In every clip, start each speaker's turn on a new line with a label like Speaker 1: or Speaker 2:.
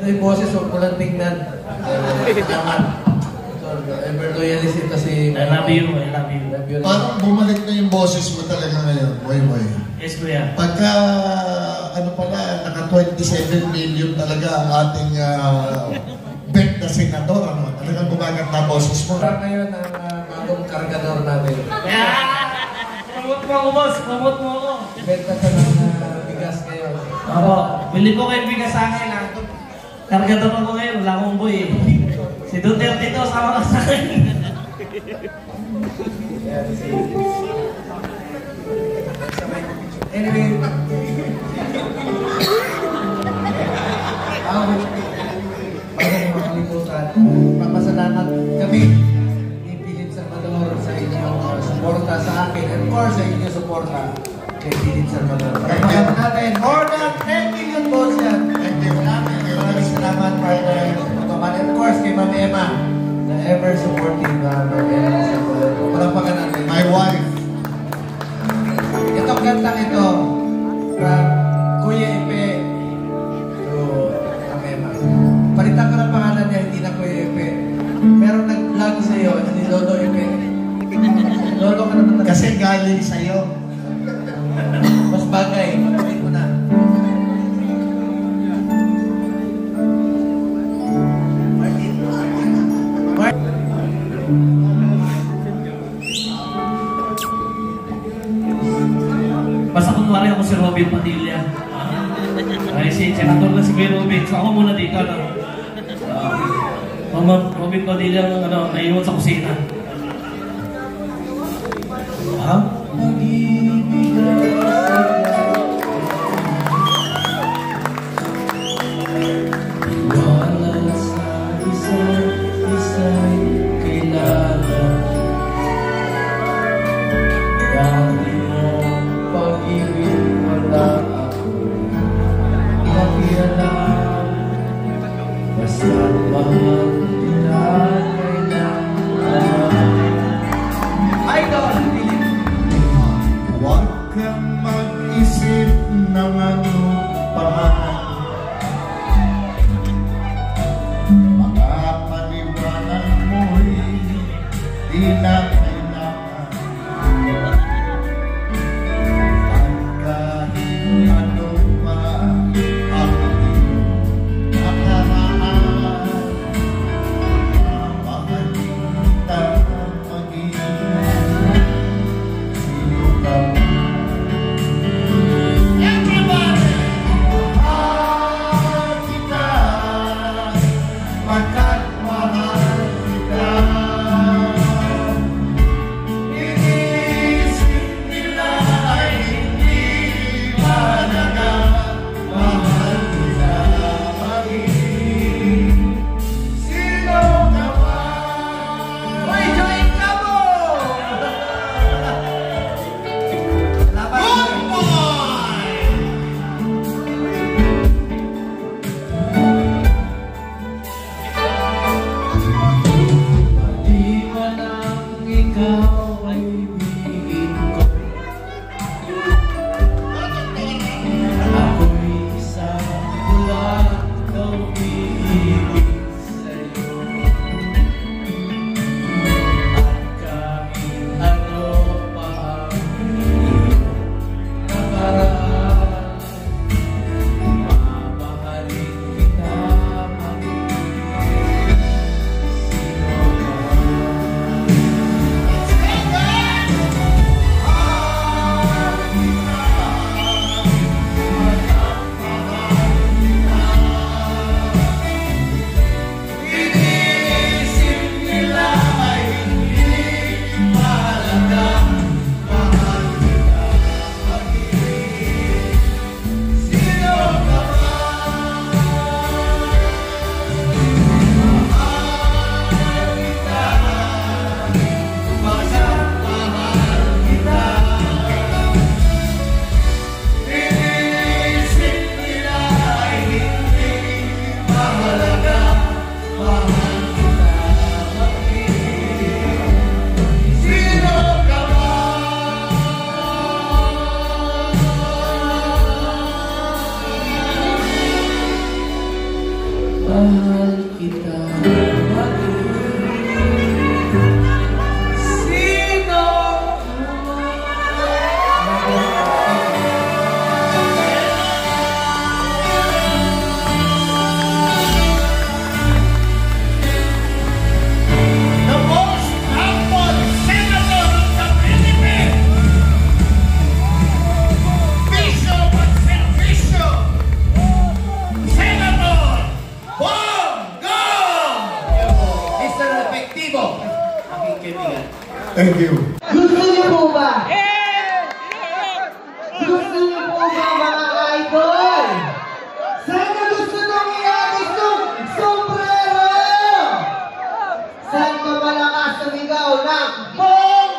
Speaker 1: yung boses, huwag mo lang tingnan. Salamat. Ever loyalist kasi...
Speaker 2: I love you, I love you.
Speaker 3: Parang bumalik na yung boses mo talaga ngayon, boy.
Speaker 2: Yes, kuya.
Speaker 3: Pagka, ano pala, naka 27 million talaga ang ating bet na senador, ano? Talagang gumaganda ang boses mo.
Speaker 1: Parang ngayon ang bagong kargador natin.
Speaker 2: Promote mo ako, boss. Promote mo ako.
Speaker 1: Benta ka ng bigas ngayon.
Speaker 2: Ako, bili ko kayo bigas sa akin. Kargador ako ngayon, wala akong boy eh. Si Duterte to, sama ka sa akin.
Speaker 1: Anyway, bago makalimutan, papasalamat kami ni Philip Salvador sa inyong suporta sa akin and of course sa inyong suporta kay Philip Salvador. Pagpapagod natin, more than 10 million votes yan. Thank you. Maraming salamat, partner. And of course kay Ma'am Emma, the ever supportive Ma'am Emma Salvador. Pagpapagod natin.
Speaker 3: My wife.
Speaker 1: Itong kantang ito, from Kuya Epe to Ma'am Emma. Palitan ko ng pangalan niya, hindi na Kuya Epe. Meron nag-vlog sa'yo, hindi Lolo Epe. Lolo ka naman talaga.
Speaker 3: Kasi galing sa'yo.
Speaker 1: Mas bagay, hindi mo na.
Speaker 2: Basta kunwari ako si Robin Padilla. Ay, si senador na si Kuya Robin. So ako muna dito, ano? Robin Padilla, ano, naiwan sa kusina. Ha?
Speaker 1: Wala sa isa'y kilala. Dati mong pag-ibig wala ako makialam. Basta't mahal kita kailangan. Idol!
Speaker 3: Huwag kang mag-isip ng ano pa. Mga paliwanag mo'y di na kailangan. At kahit ano pa ang iyong nakaraan, mamahalin kita mag-iingat. Sino ka man? Everybody!
Speaker 1: mahal kita. Sino?
Speaker 4: The most humble senator of the Philippines, Bishop at Servicio, Senator Bongo!
Speaker 1: Mr. Efectivo, aking kaibigan.
Speaker 3: Thank you.
Speaker 5: Gusto niyo po ba? Gusto niyo po ba mga idol? Sana gusto nang ialis ng sombrero? Saan ka malakas sumigaw ng bong?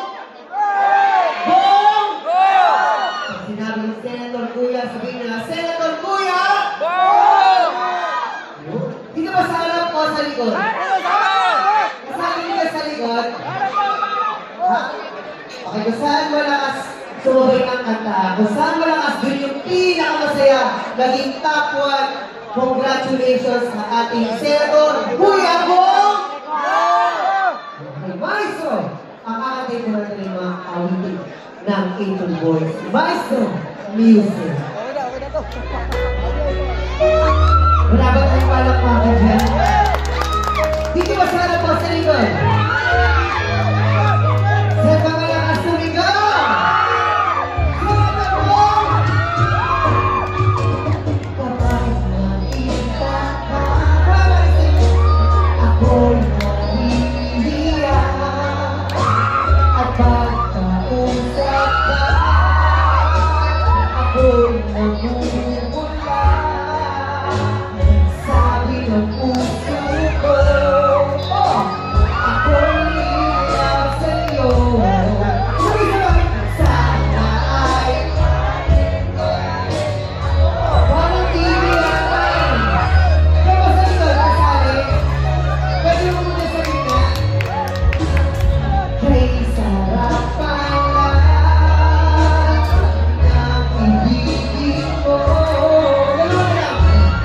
Speaker 5: Bong! Pag sinabi ng Senator Kuya, sabihin nila, Senator Kuya! Bong! Dito ba sa alam ko sa likod? Sabi nila sa likod? Ha? Okay, kung saan malakas sumabay ng kanta, kung saan malakas dun yung pinakamasaya, naging top 1, congratulations sa ating Senator Kuya Bong! Okay, Maestro, ang ating ko natin yung mga awitin ng Angel Boys. Maestro, music. Wala ba tayong palakpakan dyan? Dito ba sana po sa likod? Sa mga sumigaw! Senator Bong! Kapag nakita ka, ako'y nahihiya. At pagkausap ka, ako'y namumula. Sabi ng puso ko, ako'y iiyak sa'yo. Sabi-sabi, sana ay walang tinilapan. Kaya sa likod, kasali, pwede mo muna sa gitna. Kay sarap pala ng ibigin mo. Dalawa na lang.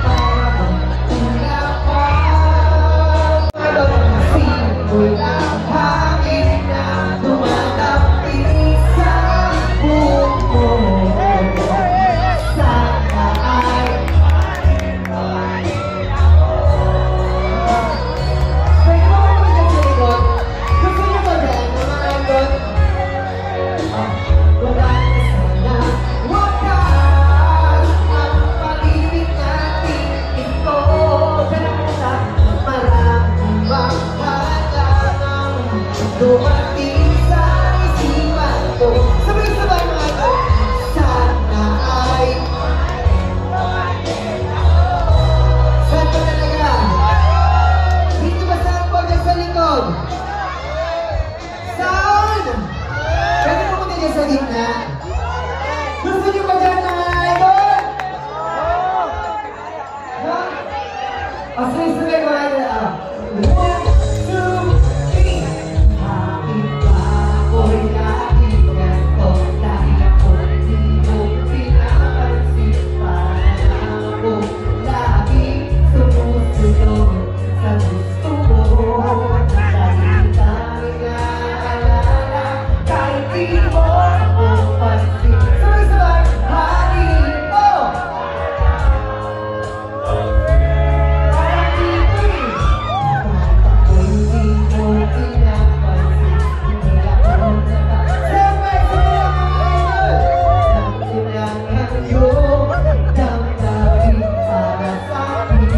Speaker 5: Para bang ulapan. Simoy ang hangin na tumatapik sa buhok mo. Sana ay pwede mo ba dyan sa likod? Gusto niyo ba dyan, mga idol? Wala na sana wakas ang pag-ibig natin ito. Sana muna, maraming banghalang dumating sa isipan ko. Sabay-sabay mga idol, sana ay saan ba talaga? Dito ba saan po dyan sa likod? Saan? Pwede mo muna dyan sa gitna? Gusto niyo ba dyan mga idol? Ha? Sabay-sabay mga idol. 1, 2, 3. Bakit ba ako'y lagi ganito? Dahil ako'y di mo pinapansin. Parang ako laging sumusunod sa gusto mo. Dahil dami naalala, kahit di mo ako pansin. Sabay-sabay, hanin mo! Parang dito eh. Kahit ako'y di mo pinapansin, hindi ako natatakot. Sabay-sabay mga idol! Lang sinangan yung